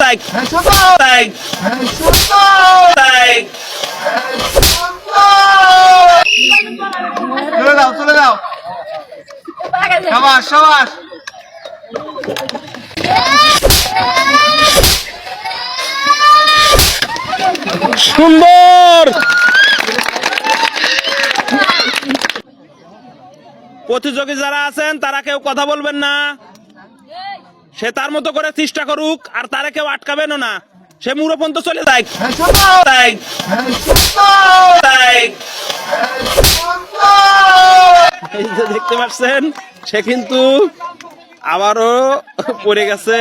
Like like like. চলে যাও সাবাস সাবাস। সুন্দর। প্রতিযোগী যারা আছেন তারা কেউ কথা বলবেন না, সে তার মতো করে চেষ্টা করুক, আর তারা কেউ আটকাবেনও না, সে মুড়ো পর্যন্ত চলে যায়। এই যে দেখতে পাচ্ছেন সে কিন্তু আবারও পড়ে গেছে।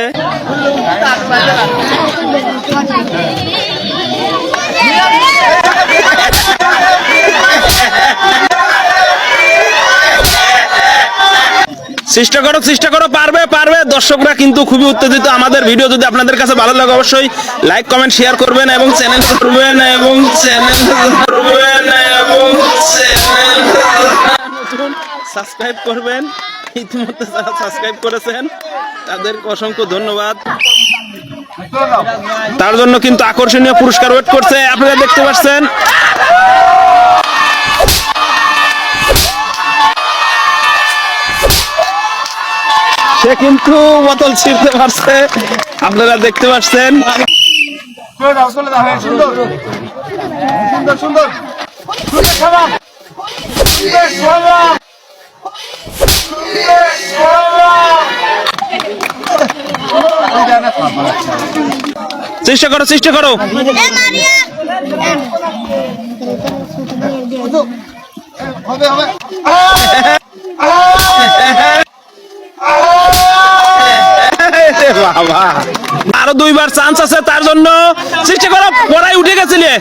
চেষ্টা করো চেষ্টা করো, পারবে পারবে। দর্শকরা কিন্তু খুবই উত্তেজিত। আমাদের ভিডিও যদি আপনাদের কাছে ভালো লাগে অবশ্যই লাইক কমেন্ট শেয়ার করবেন এবং চ্যানেল করবেন এবং চ্যানেল করবেন এবং চ্যানেল সাবস্ক্রাইব করবেন। ইতিমধ্যে যারা সাবস্ক্রাইব করেছেন তাদের অসংখ্য ধন্যবাদ। তার জন্য কিন্তু আকর্ষণীয় পুরস্কার ওয়েট করছে, আপনারা দেখতে পাচ্ছেন। সে কিন্তু বোতল ছিঁড়তে পারছে, আপনারা দেখতে পাচ্ছেন। চেষ্টা করো চেষ্টা করো। বাবা আরো দুইবার চান্স আছে, তার জন্য চেষ্টা করো। পড়াই উঠে গেছিলে।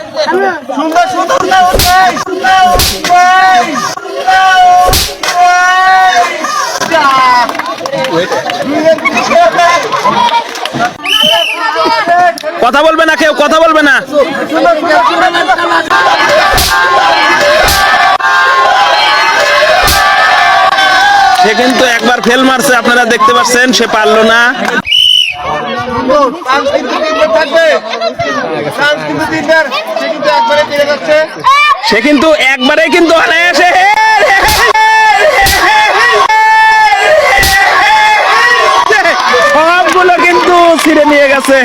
কথা বলবে না কেউ, কথা বলবে না। সে কিন্তু একবার ফেল মারছে, আপনারা দেখতে পাচ্ছেন, সে পারলো না। সে কিন্তু একবারে কিন্তু অনায়াসে সবগুলো কিন্তু ছিঁড়ে নিয়ে গেছে।